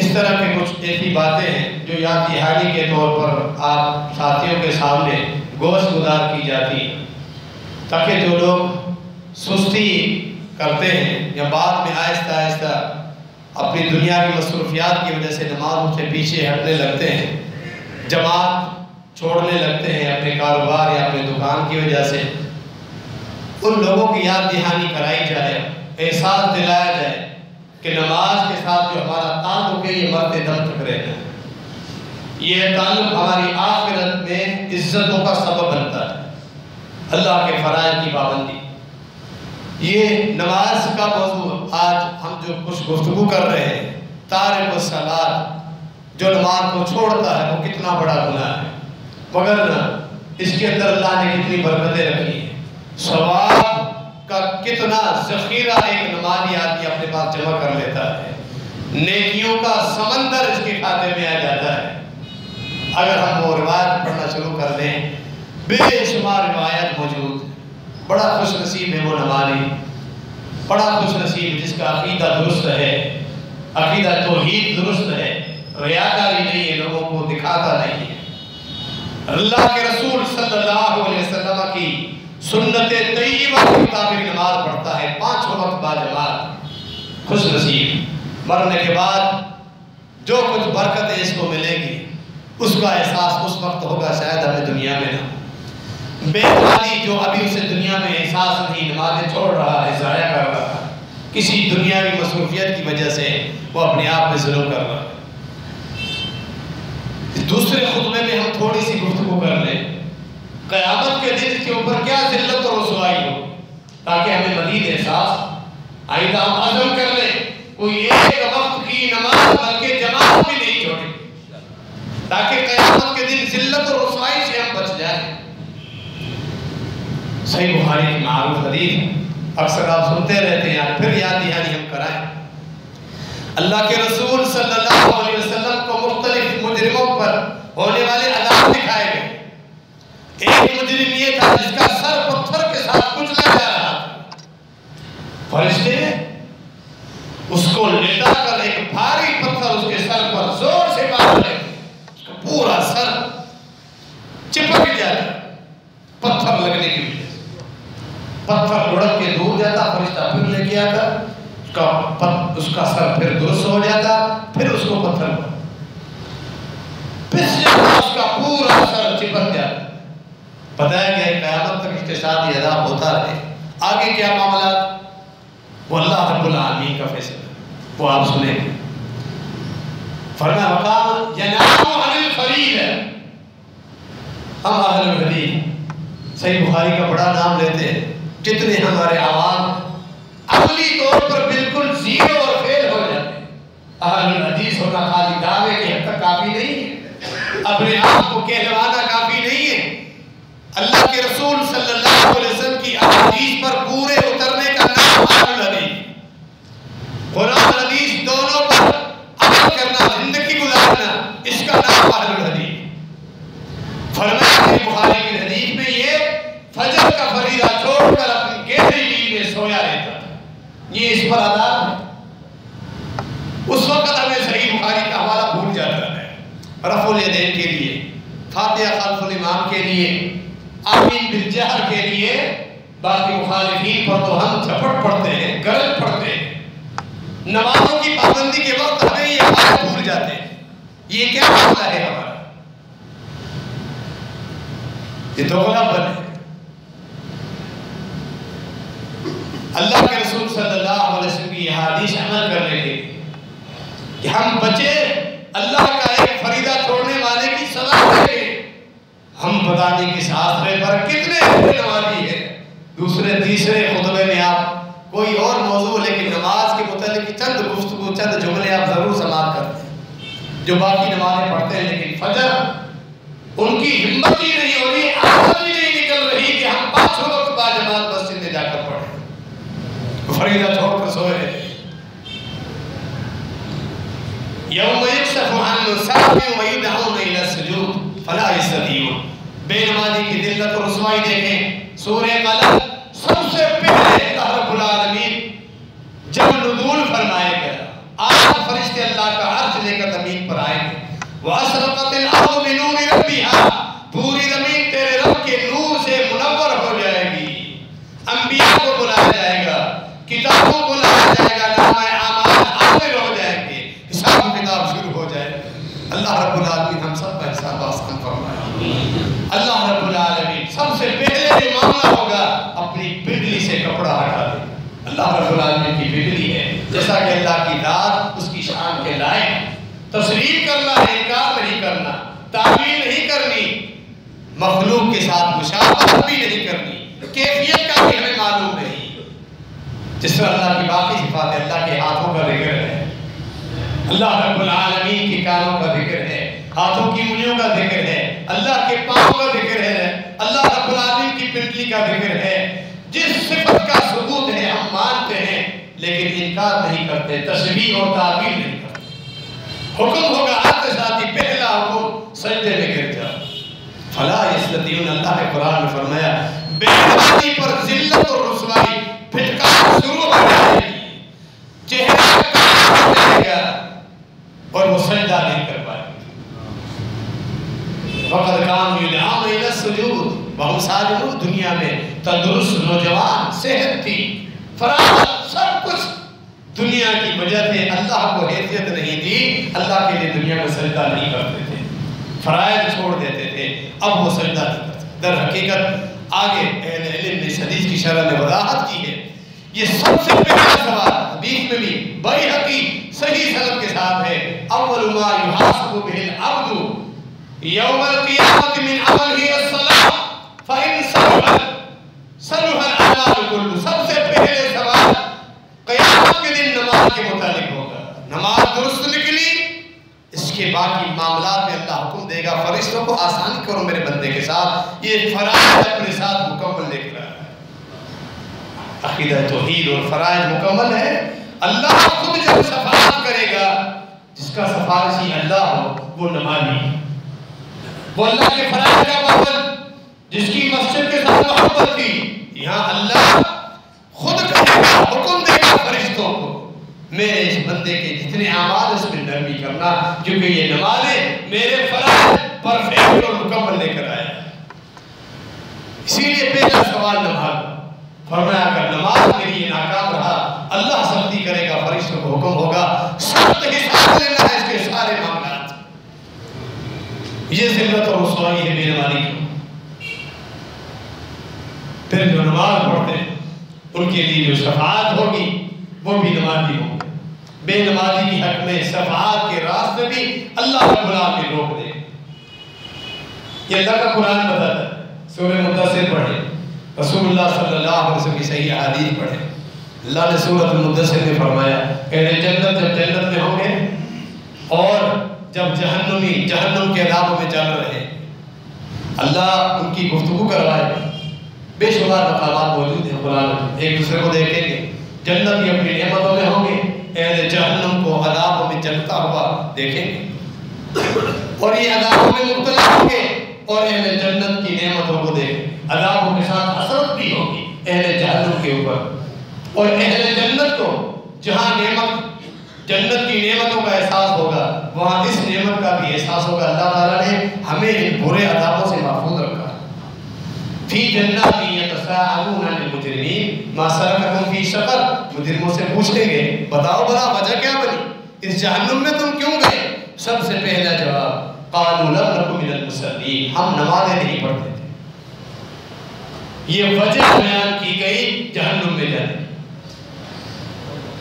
اس طرح کے کچھ ایسی باتیں ہیں جو یاد دہانی کے طور پر آپ ساتھیوں کے سامنے گوشت گزار کی جاتی تاکہ جو لوگ سستی کرتے ہیں یا بعد میں آہستہ آہستہ اپنی دنیا کی مصروفیات کی وجہ سے نمازوں سے پیچھے ہٹنے لگتے ہیں، جماعت چھوڑنے لگتے ہیں اپنے کاروبار یا اپنے دکان کی وجہ سے، ان لوگوں کی یاد دہانی کرائی جائے، احساس دلایا جائے کہ نماز کے ساتھ جو ہمارا تعلق ہے یہ مرتے دم تک رہنا ہے۔ یہ تعلق ہماری آخرت میں عزتوں کا سبب بنتا ہے، اللہ کے فرائض کی پابندی۔ یہ نماز کا موضوع آج ہم جو کچھ گفتگو کر رہے ہیں، تارک الصلاۃ، جو نماز کو چھوڑتا ہے وہ کتنا بڑا گناہ ہے، مگر اس کے اندر اللہ نے کتنی برکتیں رکھی ہیں، ثواب کا کتنا ذخیرہ ایک نمازی آدمی اپنے پاس جمع کر لیتا ہے، نیکیوں کا سمندر اس کے کھاتے میں آ جاتا ہے۔ اگر ہم وہ روایت پڑھنا شروع کر دیں، بے شمار روایت موجود ہے۔ بڑا خوش نصیب ہے وہ نمازی، بڑا خوش نصیب جس کا عقیدہ درست ہے، عقیدہ توحید درست ہے، ریاکاری نہیں ہے، لوگوں کو دکھاتا نہیں ہے، اللہ کے رسول صلی اللہ علیہ وسلم کی سنت طیبہ کی مطابق نماز پڑھتا ہے، 5 وقت باجماعت۔ خوش نصیب، مرنے کے بعد جو کچھ برکتیں اس کو ملے گی اس کا احساس اس وقت ہوگا، شاید ہمیں دنیا میں نہ۔ بے نمازی جو ابھی اسے دنیا میں احساس نہیں، نمازیں چھوڑ رہا ہے، ضائع کر رہا ہے، کسی دنیاوی مصروفیت کی وجہ سے وہ اپنے آپ پہ ظلم کر رہا ہے۔ دوسرے خطبے میں ہم تھوڑی سی گفتگو کر لیں قیامت کے دن کے اوپر کیا ذلت اور رسوائی ہو، تاکہ ہمیں مزید احساس آئندہ ہم عزم کر لیں کوئی ایک وقت کی نماز بلکہ جماعت بھی نہیں چھوڑے، تاکہ قیامت کے دن ذلت اور رسوائی سے ہم بچ جائیں۔ صحیح بخاری کی معروف حدیث اکثر آپ سنتے رہتے ہیں، پھر یاد دہانی ہم کرائیں۔ اللہ کے رسول صلی اللہ علیہ وسلم کو مختلف مجرموں پر ہونے والے عذاب دکھائے گئے۔ ایک مجرم یہ تھا جس کا سر پتھر کے ساتھ کچلا جا رہا تھا، فرشتے نے اس کو لٹا کر ایک بھاری پتھر اس کے سر پر زور سے مار رہے، اس کا پورا سر چپک جاتا پتھر لگنے کی وجہ سے، پتھر لڑک کے دور جاتا، فرشتہ پھر لے کے آتا، اس کا سر پھر درست ہو جاتا، پھر اس کو پتھر پس جاتا، اس کا پورا سر چپک جاتا۔ بتایا گیا ہے قیامت تک اقتصادی عذاب ہوتا رہے۔ آگے کیا معاملات وہ اللہ رب العالمین کا فیصلہ، وہ آپ سنیں گے۔ فرمایا وقام ینام عن الفریل، ہم اہل الحدیث صحیح بخاری کا بڑا نام لیتے ہیں، جتنے ہمارے عوام عملی طور پر بالکل زیرو اور فیل ہو جاتے ہیں۔ اہل الحدیث ہونا خالی دعوے کے حد تک کافی نہیں ہے، اپنے آپ کو کہلوانا کافی نہیں ہے، اللہ کے رسول صلی اللہ علیہ وسلم کی احادیث پر پورے اترنے کا نام اہل الحدیث، قرآن حدیث دونوں پر عمل کرنا، زندگی گزارنا، اس کا نام اہل الحدیث۔ فرمایا کہ بخاری کی حدیث میں یہ فجر کا فریضہ چھوڑ کر اپنی گہری نیند میں سویا رہتا تھا، یہ اس پر عذاب ہے۔ اس وقت ہمیں صحیح بخاری کا حوالہ بھول جاتا ہے، رفع الیدین کے لیے، فاتحہ خلف الامام کے لیے، آمین بالجہر کے لیے، باقی مخالفین پر تو ہم جھپٹ پڑتے ہیں، گرج پڑتے ہیں، نمازوں کی پابندی کے وقت ہمیں یہ حوالہ بھول جاتے ہیں۔ یہ کیا مسئلہ ہے ہمارا؟ یہ دوغلا بن ہے۔ اللہ کے رسول صلی اللہ علیہ وسلم کی حدیث عمل کرنے کے کہ ہم بچے اللہ کا ایک فریضہ چھوڑنے والے کی سزا دیں گے۔ ہم پتہ نہیں کس آسرے پر کتنے نمازی ہیں۔ دوسرے تیسرے خطبے میں آپ کوئی اور موضوع لیکن نماز کے متعلق چند گفتگو، چند جملے آپ ضرور سماعت کرتے ہیں، جو باقی نمازیں پڑھتے ہیں لیکن فجر ان کی ہمت ہی نہیں ہو رہی، عادت ہی نہیں نکل رہی کہ ہم 5 وقت با جماعت مسجد میں جا کر پڑھیں، فریضہ چھوڑ کر سوئے ہیں۔ یوم یکشف عن الساق ویدعون الی السجود فلا یستطیعون، بے نمازی کی ذلت و رسوائی دیکھیں۔ سورہ قلم سب سے پہلے اللہ رب العالمین جب نزول فرمائے گا، آج فرشتے اللہ کا عرش لے کر زمین پر آئیں گے، وَأَشْرَقَتِ الْأَرْضُ بِنُورِ رَبِّهَا، پوری زمین تیرے رب کے نور سے منور ہو جائے گی، انبیاء کو بلایا جائے گا، کتابوں کو لایا جائے گا، نامہ اعمال حاضر ہو جائیں گے، حساب کتاب شروع ہو جائے گا۔ اللہ رب العالمین ہم سب کا حساب آسان فرمائے۔ اللہ رب العالمین سب سے پہلے جو معاملہ ہوگا اپنی پنڈلی سے کپڑا ہٹا دے۔ اللہ رب العالمین کی پنڈلی ہے، جیسا کہ اللہ کی ذات اس کی شان کے لائق، تصریف کرنا ہے، انکار نہیں کرنا، تعویل نہیں کرنی، مخلوق کے ساتھ مشابہت بھی نہیں کرنی، کیفیت کا بھی ہمیں معلوم نہیں۔ جس طرح اللہ کی باقی صفات ہے، اللہ کے ہاتھوں کا ذکر ہے، اللہ رب العالمین کی کانوں کا ذکر ہے، ہاتھوں کی انگلیوں کا ذکر ہے، اللہ کے پاؤں کا ذکر ہے، اللہ رب العالمین کی پنڈلی کا ذکر ہے۔ جس صفت کا ثبوت ہے ہم مانتے ہیں لیکن انکار نہیں کرتے، تشبیہ اور تعبیر نہیں کرتے۔ حکم ہوگا آتے ساتھی پہلا حکم سجدے میں گر جاؤ، فلا یستطیعون، اللہ نے قرآن میں فرمایا بے نمازی پر ذلت اور رسوائی پھٹکار شروع ہو جائے گی، چہرہ کالا ہو جائے گا اور وہ سجدہ نہیں کر پائے۔ وقد کانوا یدعون الی السجود وہم ساجدون، دنیا میں تندرست نوجوان، صحت تھی، فراغت، سب کچھ دنیا کی وجہ سے اللہ کو حیثیت نہیں دی، اللہ کے لیے دنیا میں سجدہ نہیں کرتے تھے، فرائض چھوڑ دیتے تھے، اب وہ سجدہ نہیں کرتے۔ در حقیقت آگے اہل علم نے اس حدیث کی شرح میں وضاحت کی ہے، یہ سب سے پہلا سوال حدیث میں بھی بیہقی صحیح سند کے ساتھ ہے، اول ما یحاسب به العبد یوم القیامت من عمله الصلاۃ فإن صلح الأعمال كلها۔ سب سے پہلے سوال قیامت کے دن نماز کے متعلق ہوگا، نماز درست نکلی اس کے باقی معاملات میں اللہ حکم دے گا فرشتوں کو آسانی کرو میرے بندے کے ساتھ، یہ فرائض اپنے ساتھ مکمل لے کر آیا۔ عقیدہ توحید اور فرائض مکمل ہے، اللہ خود جب شفاعت کرے گا، جس کا سفارشی اللہ ہو وہ نمازی، وہ اللہ کے فرائض کا پابند، جس کی مسجد کے ساتھ محبت تھی، یہاں اللہ خود کہے گا، حکم دے گا فرشتوں کو میرے اس بندے کے جتنے اعمال اس میں نرمی کرنا، کیونکہ یہ نمازیں میرے فرائض پرفیکٹ اور مکمل لے کر آیا۔ اسی لیے پہلا سوال نماز، فرمایا اگر نماز کے لیے ناکام رہا اللہ سختی کرے گا، فرشتوں کو حکم ہوگا سخت حساب لینا ہے اس کے سارے معاملات۔ یہ ذلت اور رسوائی ہے بے نمازی کی۔ پھر جو نماز پڑھتے ہیں ان کے لیے جو شفاعت ہوگی وہ بھی نمازی ہوں گے۔ بے نمازی کی حق میں شفاعت کے راستے بھی اللہ رب العالمین روک دے۔ یہ اللہ کا قرآن بتاتا ہے، سورہ مدثر پڑھیں، رسول اللہ صلی اللہ علیہ وسلم کی صحیح احادیث پڑھیں۔ اللہ نے سورۃ المدثر میں فرمایا کہ جنت جب جنت میں ہوں گے اور جب جہنمی جہنم کے عذاب میں چل رہے اللہ ان کی گفتگو کروائے گا۔ بے شمار مقامات موجود ہیں قرآن میں، ایک دوسرے کو دیکھیں گے، جنت اپنی نعمتوں میں ہوں گے، اہل جہنم کو عذابوں میں جلتا ہوا دیکھیں گے اور یہ عذابوں میں مبتلا ہوں گے، اور اہل جنت کی نعمتوں کو دیکھیں، عذابوں کے ساتھ حسرت بھی ہوگی اہل جہنم کے اوپر، اور اہل جنت کو جہاں نعمت جنت کی نعمتوں کا احساس ہوگا وہاں اس نعمت کا بھی احساس ہوگا۔ اللہ تعالیٰ نے ہمیں ان برے عذابوں سے محفوظ رکھا۔ فی جنات یتساءلون عن المجرمین ما سلککم فی سقر، مجرموں سے پوچھیں گے بتاؤ بلا وجہ کیا بنی، اس جہنم میں تم کیوں گئے؟ سب سے پہلا جواب قالوا لم نک من المصلین، ہم نمازیں نہیں پڑھتے تھے۔ یہ وجہ بیان کی گئی جہنم میں جانے۔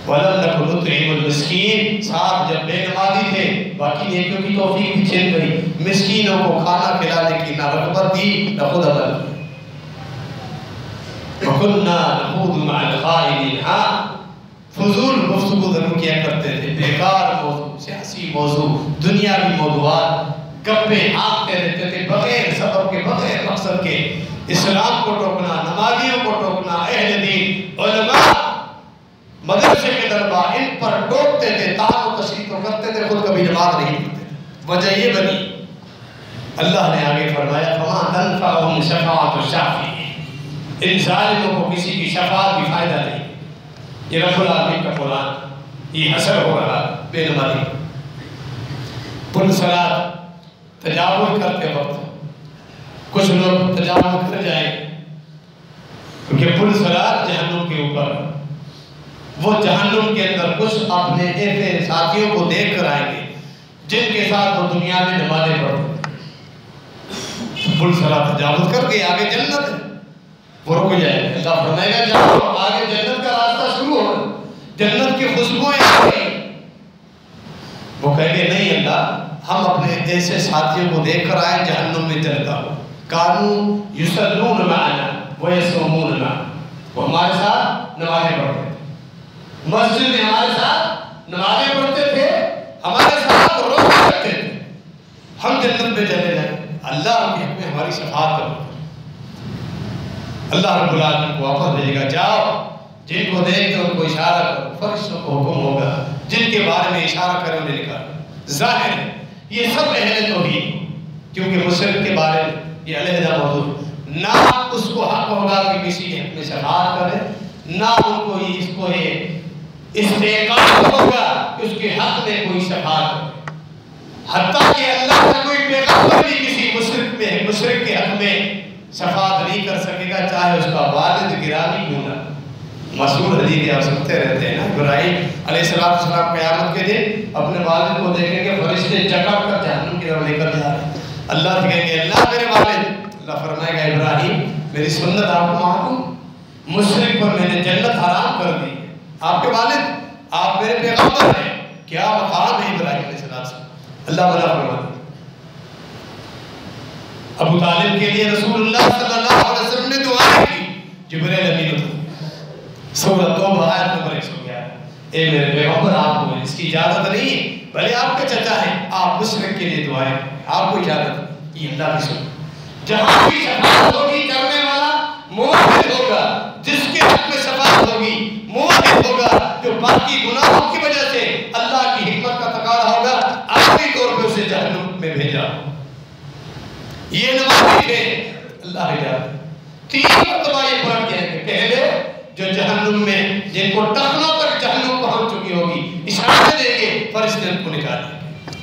وَلَمْ نَكُ نُطْعِمُ الْمِسْكِينَ، ساتھ جب بے نمازی تھے باقی نیکیوں کی توفیق بھی چھن گئی، مسکینوں کو کھانا کھلانے کی نہ رغبت دی نہ خود عمل کی۔ وَكُنَّا نَخُوضُ مَعَ الْخَائِضِينَ، ہاں فضول گفتگو ضرور کیا کرتے تھے، بیکار موضوع، سیاسی موضوع، دنیاوی موضوعات، گپے ہانکتے رہتے تھے بغیر سبب کے، بغیر مقصد کے۔ اسلام کو ٹوکنا، نمازیوں کو ٹوکنا، اہل دین، علماء، مدرسے کے طلباء ان پر ٹوکتے تھے، تعال و تشریح تو کرتے تھے، خود کبھی نماز نہیں پڑھتے تھے۔ وجہ یہ بنی، اللہ نے آگے فرمایا فَمَا تَنْفَعُهُمْ شَفَاعَةُ الشَّافِعِينَ، ان ظالموں کو کسی کی شفاعت بھی فائدہ نہیں۔ یہ رب العالمین کا قرآن، یہ اثر ہو رہا بے نمازی پل صلاۃ تجاوز کرتے وقت کچھ لوگ تجاوز کر جائیں کیونکہ پل صلاۃ جہنم کے اوپر، وہ جہنم کے اندر کچھ اپنے ایسے ساتھیوں کو دیکھ کر آئیں گے جن کے ساتھ وہ دنیا میں نمازیں پڑھتے ہیں، پل صلاۃ تجاوز کر کے آگے جنت ہے، وہ رک جائے گا۔ اللہ فرمائے گا جب آگے جنت کا راستہ شروع ہو، جنت کی خوشبوئیں آ گئی، وہ کہیں گے نہیں اللہ ہم اپنے ایسے ساتھیوں کو دیکھ کر آئے جہنم میں جلتا ہو، کانوا یصلون معنا ویصومون معنا، وہ ہمارے ساتھ نمازیں پڑھتے تھے، مسجد میں ہمارے ساتھ نمازیں پڑھتے تھے، ہمارے ساتھ روزے رکھتے تھے، ہم جنت میں چلے جائیں۔ اللہ کے حق میں ہماری شفاعت کرو۔ اللہ رب العالمین کو واپس بھیجے گا، جاؤ جن کو دیکھتے ان کو اشارہ کرو، فرشتوں کو حکم ہوگا جن کے بارے میں اشارہ کرے انہیں نکالو۔ ظاہر ہے یہ سب اہل توحید، کیونکہ مشرک کے بارے میں یہ علیحدہ موضوع، نہ اس کو حق ہوگا کہ کسی کے حق میں شفاعت کرے، نہ ان کو اس کو استحقاق ہوگا کہ اس کے حق میں کوئی شفاعت کرے۔ حتیٰ کہ اللہ کا کوئی پیغمبر بھی کسی مشرک کے حق میں شفاعت نہیں کر سکے گا، چاہے اس کا والد گرامی کیوں نہ۔ مشہور حدیث آپ سنتے رہتے ہیں نا، ابراہیم علیہ السلام قیامت کے دن اپنے والد کو دیکھیں گے فرشتے جکڑ کر جہنم کی طرف لے کر جا رہے ہیں، اللہ سے کہیں گے اللہ میرے والد، اللہ فرمائے گا ابراہیم میری سنت آپ کو معلوم، مشرک پر میں نے جنت حرام کر دی. آپ کے والد، آپ میرے پیغمبر ہیں، کیا مقام ہے ابراہیم علیہ السلام. اللہ بنا فرماتا. ابو طالب کے لیے رسول اللہ صلی اللہ علیہ وسلم نے دعا کی. جبرائیل امین اترے، سورۃ توبہ آیت نمبر 111. اے میرے پیغمبر، آپ کو اس کی اجازت نہیں، بھلے آپ کے چچا ہیں، آپ مشرک کے لیے دعائیں کریں، آپ کو اجازت. یہ اللہ کی سنت. جہاں بھی شفاعت ہوگی کرنے والا موحد ہوگا، جس کے حق میں شفاعت ہوگی موحد ہوگا، جو باقی گناہوں کی وجہ سے اللہ کی حکمت کا تقاضا ہوگا آخری طور پہ اسے جہنم میں بھیجا. یہ نمازی تھے، اللہ اجازت. 3 مرتبہ یہ پڑھ کے ہیں. پہلے جو جہنم میں جن کو ٹخنوں تک جہنم پہنچ چکی ہوگی، اشارے دیں گے فرشتے ان کو نکال دیں گے.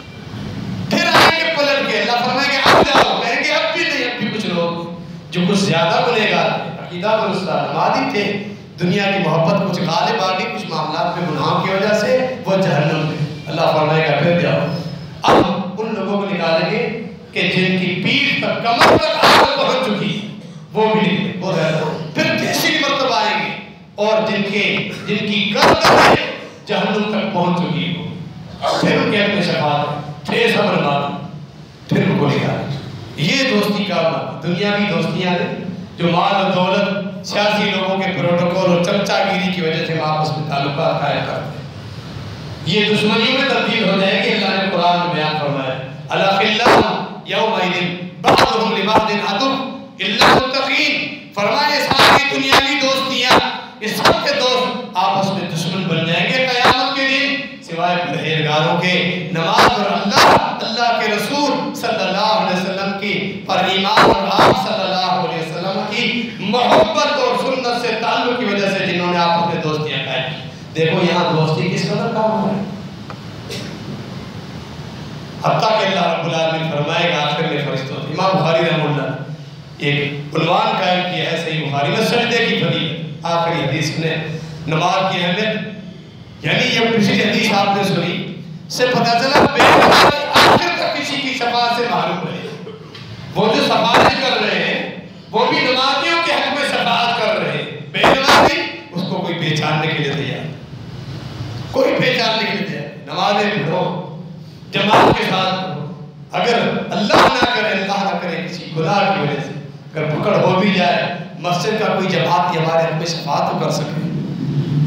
پھر آئیں گے پلٹ کے، اللہ فرمائے گے اب جاؤ، کہیں گے اب بھی نہیں. اب بھی کچھ لوگ جو کچھ زیادہ گنہگار تھے، عقیدہ درست نمازی تھے، دنیا کی محبت کچھ غالب آ گئی کچھ معاملات میں گناہوں کی وجہ سے، وہ جہنم میں. اللہ فرمائے گا پھر جاؤ. اب ان لوگوں کو نکالیں گے کہ جن کی پیٹھ تک کمر تک آگ پہنچ چکی، وہ بھی نکلے، وہ پھر تیسری مرتبہ آئیں گے. اور جن کی گردن جہنم تک پہنچ چکی ہو، پھر ان کے اپنے شفاعت پھر صبر مانو، پھر ان کو نکالیں. یہ دوستی کا دنیاوی دوستیاں ہیں جو مال و دولت، سیاسی لوگوں کے پروٹوکول اور چمچا گیری کی وجہ سے آپس میں تعلقات قائم کرتے ہیں. یہ دشمنیوں میں تبدیل ہو جائے گی. اللہ نے قرآن میں بیان فرمایا الاخلاء یومئذ بعضهم لبعض عدو الا المتقین. فرمائے ساری دنیاوی دوستیاں، اس سب کے دوست آپس میں دشمن بن جائیں گے قیامت کے دن، سوائے پرہیزگاروں کے. نماز اور اللہ کے رسول صلی اللہ علیہ وسلم کی پر ایمان اور آپ صلی اللہ علیہ وسلم کی محبت اور سنت سے تعلق کی وجہ سے جنہوں نے آپس میں دوستیاں قائم کی. دیکھو یہاں دوستی کس قدر کام ہے. حتیٰ کہ اللہ رب العالمین فرمائے گا آخر میں فرشتوں سے. امام بخاری رحمہ اللہ ایک عنوان قائم کیا ہے صحیح بخاری میں، سجدے کی فضیلت. آخری حدیث نے نماز کی اہمیت، یعنی یہ پچھلی حدیث آپ نے سنی سے پتہ چلا بے نمازی آخر تک کسی کی شفاعت سے محروم رہے. وہ جو شفاعت کر رہے ہیں وہ بھی نمازیوں کے حق میں شفاعت کر رہے ہیں. بے نمازی اس کو کوئی پہچاننے کے لیے تیار، کوئی پہچاننے کے لیے تیار. نمازیں پڑھو، جماعت کے ساتھ پڑھو. اگر اللہ نہ کرے کسی گناہ کی وجہ سے اگر پکڑ ہو بھی جائے، مسجد کا کوئی جماعت ہمارے حق میں شفاعت تو کر سکے.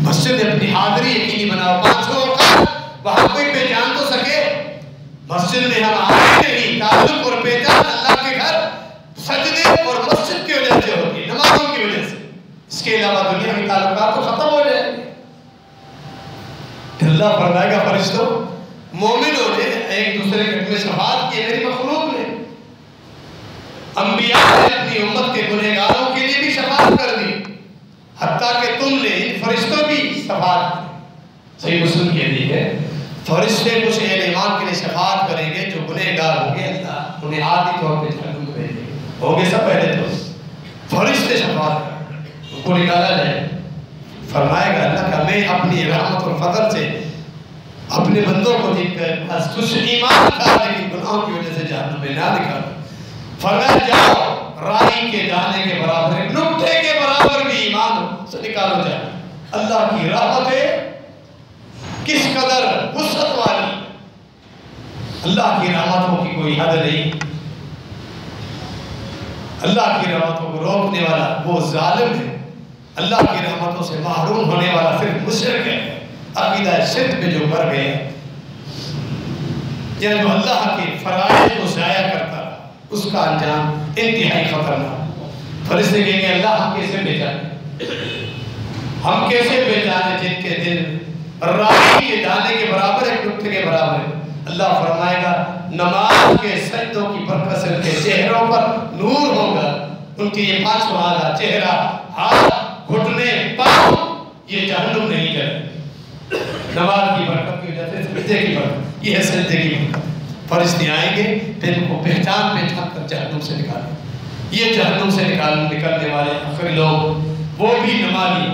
مسجد اپنی حاضری یقینی بناؤ. 5 وقت وہاں کوئی پہچان تو سکے. مسجد میں ہم آئے نہیں، تعلق اور پہچان اللہ کے گھر سجدے اور مسجد کی وجہ سے ہوتی ہے، نمازوں کی وجہ سے. اس کے علاوہ دنیا کے تعلقات تو ختم ہو جائیں گے. اللہ فرمائے گا فرشتوں، مومنوں نے ایک دوسرے کے حق میں شفاعت کی، میری مخلوق نے. انبیاء نے اپنی امت کے گنہگاروں کے لیے بھی شفاعت کر دی، حتیٰ کہ تم نے ان فرشتوں کی شفاعت کی. صحیح مسلم کے لیے ہے فرشتے کچھ اہل ایمان کے لیے شفاعت کریں گے جو گنہگار ہوں گے، اللہ انہیں عادی طور پہ جہنم میں بھیجیں گے. ہوں گے سب پہلے تو فرشتے شفاعت کریں گے، ان کو نکالا جائے. فرمائے گا اللہ کا میں اپنی رحمت اور فضل سے اپنے بندوں کو دیکھ کر بس کچھ ایمان تھا لیکن گناہوں کی وجہ سے جہنم میں نہ نکالا. فرمایا جاؤ رائی کے دانے کے برابر، ایک نقطے کے برابر بھی ایمان سے نکالو جائے. اللہ کی رحمتیں کس قدر وسعت والی، اللہ کی رحمتوں کی کوئی حد نہیں. اللہ کی رحمتوں کو روکنے والا وہ ظالم ہے. اللہ کی رحمتوں سے محروم ہونے والا صرف مشرک ہے، عقیدہ شرک میں جو مر گئے، یا جو اللہ کے فرائض کو ضائع کرتا رہا، اس کا انجام انتہائی خطرناک. فرشتے کہیں گے اللہ ہم کیسے پہچانے، ہم کیسے پہچانے جن کے دل رائی کے دانے کے برابر ایک نقطے کے برابر ہے. اللہ فرمائے گا نماز کے سجدوں کی برکت سے ان کے چہروں پر نور ہوگا. ان کے یہ 5 حالات، چہرہ، ہاتھ، گھٹنے، پاؤں، یہ جہنم نہیں جائے. نماز کی برکت کی وجہ سے سجدے کی برکت، یہ ہے سجدے کی برکت. فرشتے آئیں گے پھر ان کو پہچان کر جہنم سے نکالیں. یہ جہنم سے نکلنے والے آخری لوگ وہ بھی نمازی.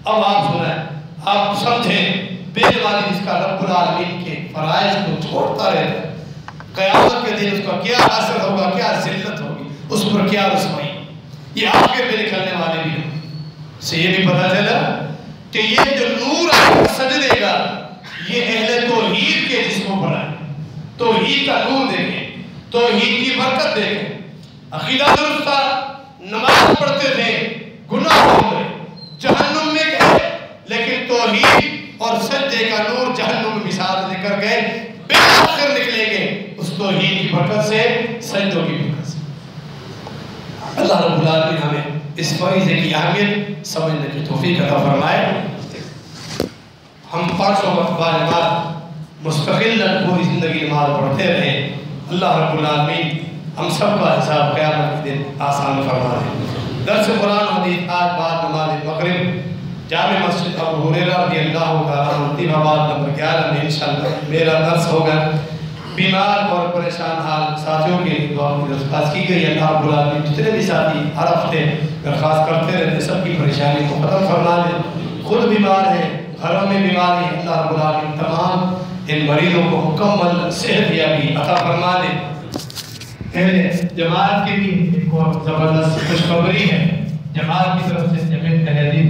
اب آپ سنیں، آپ سمجھیں بے نمازی جس کا رب العالمین کے فرائض کو چھوڑتا رہتا ہے، قیامت کے دن اس کا کیا اثر ہوگا، کیا ذلت ہوگی، اس پر کیا رسوائی. یہ آخر میں نکلنے والے بھی ہیں۔ سے یہ بھی پتہ چلا کہ یہ جو نور ہے سجدے کا، یہ اہل توحید کے جسموں پر ہے۔ توحید کا نور دیکھیں، توحید کی برکت دیکھیں۔ عقیدہ درست تھا، نماز پڑھتے تھے، گناہ ہو گئے، جہنم میں گئے، لیکن توحید اور سجدے کا نور جہنم میں مثال لے کر گئے، بالآخر نکلیں گے اس توحید کی برکت سے، سجدوں کی برکت سے۔ اللہ رب العالمین ہمیں اس فریضے کی اہمیت سمجھنے کی توفیق عطا فرمائے۔ ہم 500 وقت بعد مستقل پوری زندگی نماز پڑھتے رہے، اللہ رب العالمین ہم سب کا حساب قیامت کے دن آسان فرما دے۔ درس قرآن حدیث آج بعد نماز مغرب جامع مسجد ابو ہریرہ رضی اللہ تعالیٰ عنہ تین آباد نمبر 11 میں انشاءاللہ میرا درس ہوگا۔ بیمار اور پریشان حال ساتھیوں کے لیے دعا کی درخواست کی گئی ہے۔ اللہ رب العالمین جتنے بھی ساتھی ہر ہفتے درخواست کرتے رہتے سب کی پریشانی کو ختم فرما دے۔ خود بیمار ہیں، گھروں میں بیماری ہے، اللہ رب العالمین تمام ان مریضوں کو مکمل صحت یابی عطا فرما دے۔ جماعت کے بھی ایک اور زبردست خوشخبری ہے، جماعت کی طرف سے جمعیت اہل حدیث